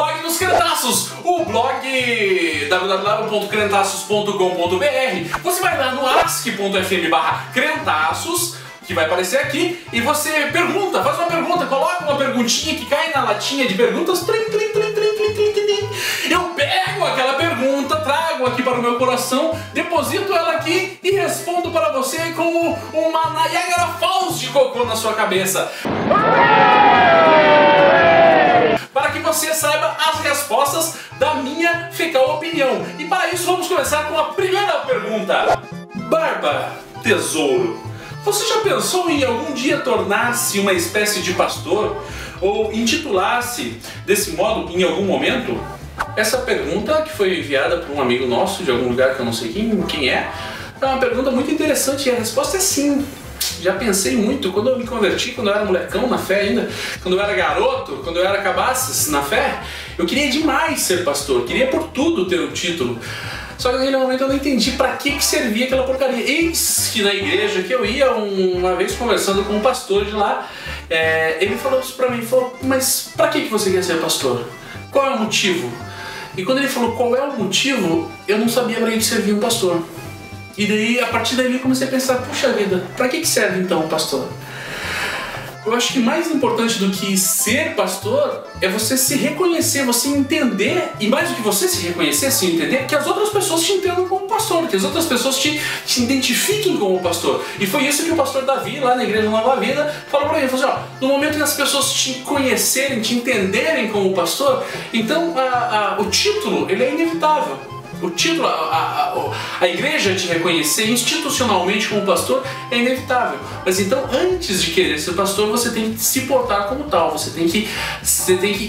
Blog dos Crentaços, o blog www.crentaços.com.br. Você vai lá no ask.fm/crentaços, que vai aparecer aqui, e você pergunta, faz uma pergunta, coloca uma perguntinha que cai na latinha de perguntas. Eu pego aquela pergunta, trago aqui para o meu coração, deposito ela aqui e respondo para você como uma Niagara Falls de cocô na sua cabeça. Para que você saiba as respostas da minha fecal opinião. E para isso vamos começar com a primeira pergunta. Barba, tesouro, você já pensou em algum dia tornar-se uma espécie de pastor? Ou intitular-se desse modo em algum momento? Essa pergunta, que foi enviada por um amigo nosso de algum lugar que eu não sei quem é uma pergunta muito interessante e a resposta é sim. Já pensei muito, quando eu me converti, quando eu era molecão na fé ainda, quando eu era garoto, quando eu era cabaças na fé, eu queria demais ser pastor, queria por tudo ter o título. Só que naquele momento eu não entendi pra que servia aquela porcaria. Eis que na igreja que eu ia, uma vez conversando com um pastor de lá, ele falou isso pra mim, falou, mas pra que você quer ser pastor? Qual é o motivo? E quando ele falou qual é o motivo, eu não sabia pra que servia um pastor. E daí, a partir daí, eu comecei a pensar, puxa vida, pra que serve então um pastor? Eu acho que mais importante do que ser pastor é você se reconhecer, você entender, e mais do que você se reconhecer, se entender, que as outras pessoas te entendam como pastor, que as outras pessoas te identifiquem como pastor. E foi isso que o pastor Davi, lá na Igreja Nova Vida, falou pra mim, falou assim, ó, no momento que as pessoas te conhecerem, te entenderem como pastor, então o título, ele é inevitável. O título, a igreja te reconhecer institucionalmente como pastor é inevitável. Mas então, antes de querer ser pastor, você tem que se portar como tal. Você tem que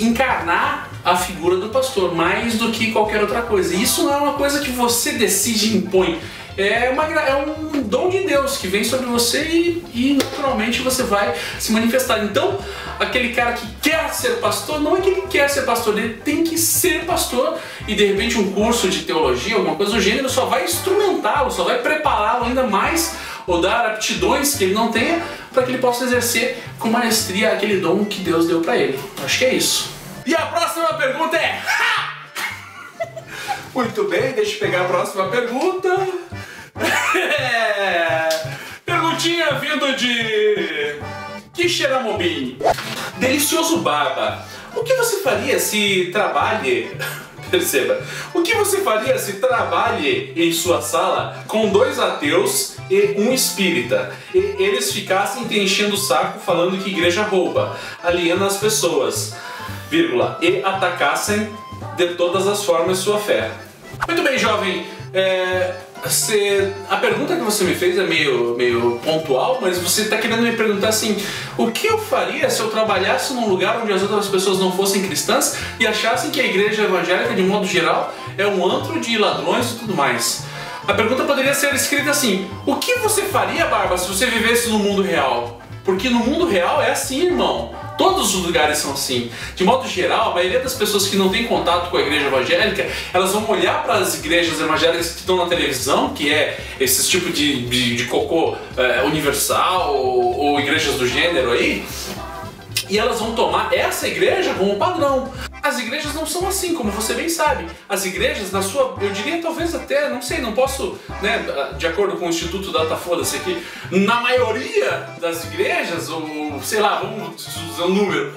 encarnar a figura do pastor, mais do que qualquer outra coisa. E isso não é uma coisa que você decide e impõe. É um dom de Deus que vem sobre você e naturalmente você vai se manifestar. Então, aquele cara que quer ser pastor, não é que ele quer ser pastor, ele tem que ser pastor e de repente um curso de teologia, alguma coisa do gênero, só vai instrumentá-lo, só vai prepará-lo ainda mais ou dar aptidões que ele não tenha para que ele possa exercer com maestria aquele dom que Deus deu para ele. Acho que é isso. E a próxima pergunta é... Muito bem, deixa eu pegar a próxima pergunta. Perguntinha vindo de Quixeramobim. Delicioso Barba, o que você faria se trabalhe... Perceba, o que você faria se trabalhe em sua sala com 2 ateus e um espírita e eles ficassem te enchendo o saco falando que igreja rouba, aliena as pessoas, vírgula, e atacassem de todas as formas sua fé? Muito bem, jovem, a pergunta que você me fez é meio pontual, mas você está querendo me perguntar assim, o que eu faria se eu trabalhasse num lugar onde as outras pessoas não fossem cristãs e achassem que a igreja evangélica, de modo geral, é um antro de ladrões e tudo mais? A pergunta poderia ser escrita assim, o que você faria, Barba, se você vivesse no mundo real? Porque no mundo real é assim, irmão. Todos os lugares são assim. De modo geral, a maioria das pessoas que não tem contato com a igreja evangélica, elas vão olhar para as igrejas evangélicas que estão na televisão, que é esse tipo de cocô universal ou igrejas do gênero aí, e elas vão tomar essa igreja como padrão. As igrejas não são assim, como você bem sabe. As igrejas, na sua, eu diria talvez até, não sei, não posso, né, de acordo com o Instituto Datafolha aqui, na maioria das igrejas, ou sei lá, vamos usar um número,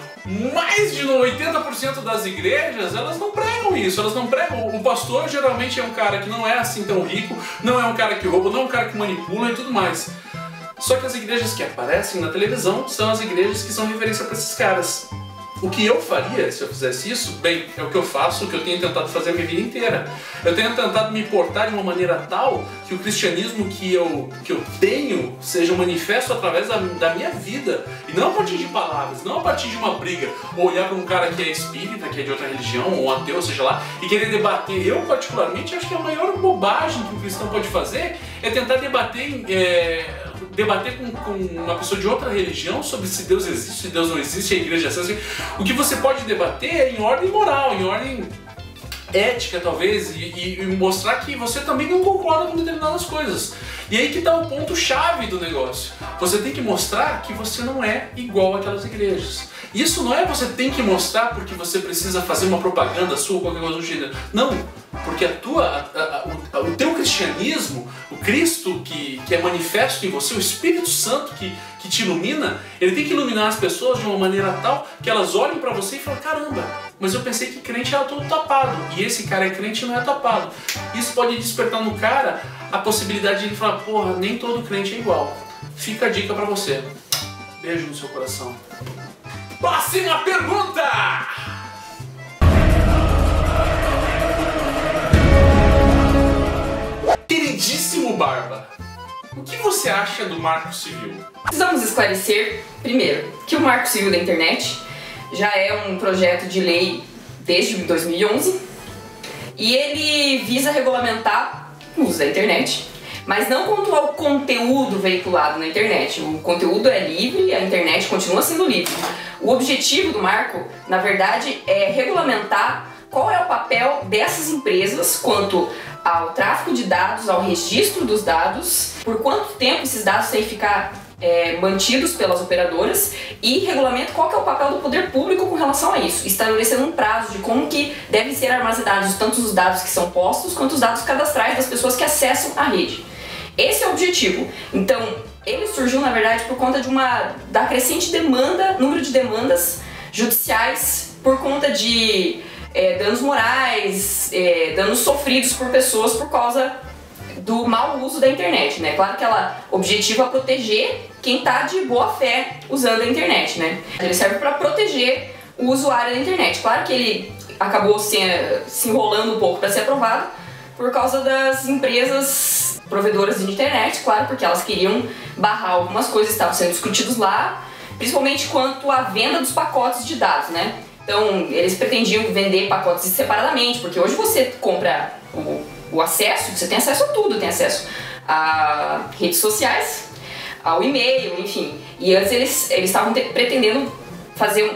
mais de 80% das igrejas, elas não pregam isso, elas não pregam. O pastor geralmente é um cara que não é assim tão rico, não é um cara que rouba, não é um cara que manipula e tudo mais. Só que as igrejas que aparecem na televisão são as igrejas que são referência para esses caras. O que eu faria se eu fizesse isso? Bem, é o que eu faço, o que eu tenho tentado fazer a minha vida inteira. Eu tenho tentado me portar de uma maneira tal que o cristianismo que eu tenho seja manifesto através da minha vida. E não a partir de palavras, não a partir de uma briga. Ou olhar para um cara que é espírita, que é de outra religião, ou um ateu, seja lá, e querer debater. Eu, particularmente, acho que a maior bobagem que um cristão pode fazer é tentar debater com uma pessoa de outra religião sobre se Deus existe, se Deus não existe, a igreja é assim. O que você pode debater é em ordem moral, em ordem ética talvez, e mostrar que você também não concorda com determinadas coisas. E aí que está o ponto chave do negócio. Você tem que mostrar que você não é igual àquelas igrejas. Isso não é você tem que mostrar porque você precisa fazer uma propaganda sua ou qualquer coisa do gênero. Não, porque o teu cristianismo, o Cristo que é manifesto em você, o Espírito Santo que te ilumina, ele tem que iluminar as pessoas de uma maneira tal que elas olhem pra você e falem, caramba, mas eu pensei que crente era todo tapado, e esse cara é crente e não é tapado. Isso pode despertar no cara a possibilidade de ele falar, porra, nem todo crente é igual. Fica a dica pra você. Beijo no seu coração. Próxima pergunta! Queridíssimo Barba, o que você acha do Marco Civil? Precisamos esclarecer, primeiro, que o Marco Civil da Internet já é um projeto de lei desde 2011 e ele visa regulamentar o uso da internet, mas não quanto ao conteúdo veiculado na internet. O conteúdo é livre, a internet continua sendo livre. O objetivo do marco, na verdade, é regulamentar qual é o papel dessas empresas quanto ao tráfego de dados, ao registro dos dados, por quanto tempo esses dados têm que ficar mantidos pelas operadoras, e regulamenta qual que é o papel do poder público com relação a isso, estabelecendo um prazo de como que devem ser armazenados tanto os dados que são postos quanto os dados cadastrais das pessoas que acessam a rede. Esse é o objetivo. Então, ele surgiu, na verdade, por conta da crescente demanda, número de demandas judiciais por conta de danos morais, danos sofridos por pessoas por causa do mau uso da internet, né? Claro que ela objetiva proteger quem está de boa fé usando a internet, né? Ele serve para proteger o usuário da internet. Claro que ele acabou se enrolando um pouco para ser aprovado por causa das empresas provedoras de internet, claro, porque elas queriam barrar algumas coisas que estavam sendo discutidas lá, principalmente quanto à venda dos pacotes de dados, né? Então, eles pretendiam vender pacotes separadamente, porque hoje você compra o acesso, você tem acesso a tudo, tem acesso a redes sociais, ao e-mail, enfim. E antes eles estavam pretendendo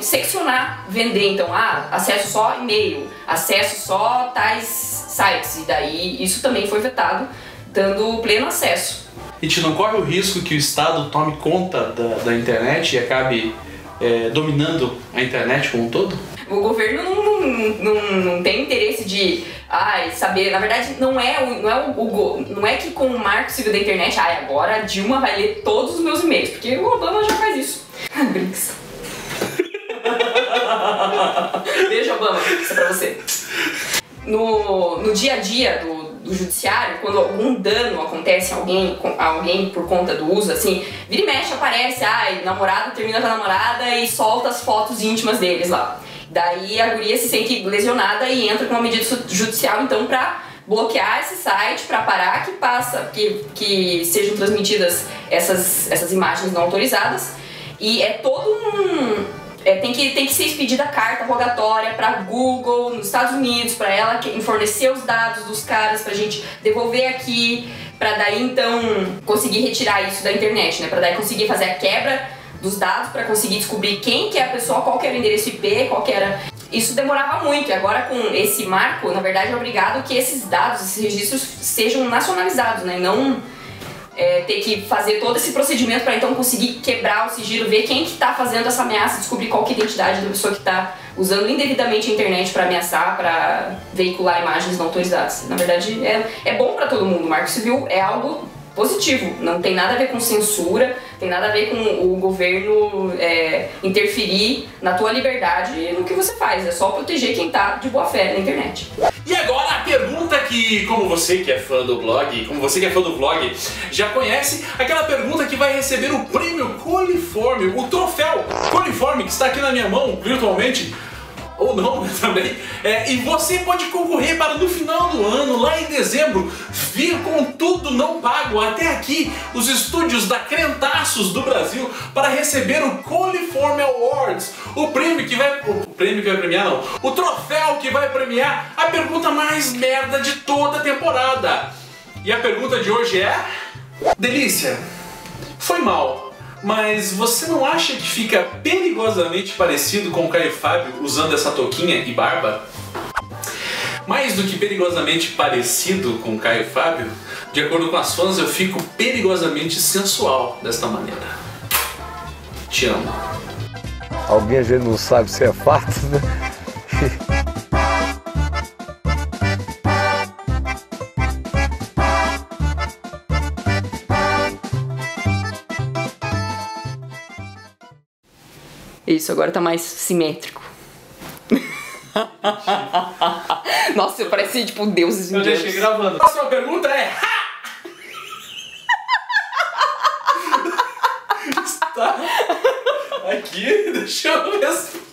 seccionar, vender, então, acesso só e-mail, acesso só tais sites, e daí isso também foi vetado, dando pleno acesso. A gente não corre o risco que o Estado tome conta da internet e acabe dominando a internet como um todo? O governo não tem interesse de saber, na verdade não é que com o Marco Civil da Internet, agora a Dilma vai ler todos os meus e-mails, porque o Obama já faz isso. Brinks. Beijo, Obama, isso é pra você. No dia a dia do judiciário, quando algum dano acontece a alguém por conta do uso, assim, vira e mexe, aparece, namorado termina com a namorada e solta as fotos íntimas deles lá. Daí a guria se sente lesionada e entra com uma medida judicial, então, pra bloquear esse site, pra parar que sejam transmitidas essas imagens não autorizadas. E é todo tem que ser expedida carta rogatória para Google nos Estados Unidos, para ela fornecer os dados dos caras pra gente devolver aqui, para daí então conseguir retirar isso da internet, né? Para daí conseguir fazer a quebra dos dados, para conseguir descobrir quem que é a pessoa, qual que era o endereço IP, qual que era. Isso demorava muito, e agora com esse marco, na verdade é obrigado que esses dados, esses registros sejam nacionalizados, né? Não ter que fazer todo esse procedimento para então conseguir quebrar o sigilo, ver quem que está fazendo essa ameaça, descobrir qual que é a identidade da pessoa que está usando indevidamente a internet para ameaçar, para veicular imagens não autorizadas. Na verdade, é bom para todo mundo. O Marco Civil é algo positivo, não tem nada a ver com censura, tem nada a ver com o governo interferir na tua liberdade e no que você faz, é só proteger quem está de boa fé na internet. E agora a pergunta que, como você que é fã do vlog, já conhece, aquela pergunta que vai receber o prêmio Coliforme, o troféu Coliforme que está aqui na minha mão virtualmente, ou não também, e você pode concorrer para no final do ano, lá em dezembro, vir com tudo não pago até aqui, os estúdios da Crentaços do Brasil, para receber o Coliforme Awards, o troféu que vai premiar a pergunta mais merda de toda a temporada. E a pergunta de hoje é: Delícia, foi mal, mas você não acha que fica perigosamente parecido com o Caio Fábio usando essa touquinha e barba? Mais do que perigosamente parecido com o Caio Fábio, de acordo com as fãs, eu fico perigosamente sensual desta maneira. Te amo. Alguém a gente não sabe se é fato, né? Isso, agora tá mais simétrico. Nossa, eu parecia tipo deuses Eu indianos. deixei gravando. A próxima pergunta é... Está aqui, deixa eu ver.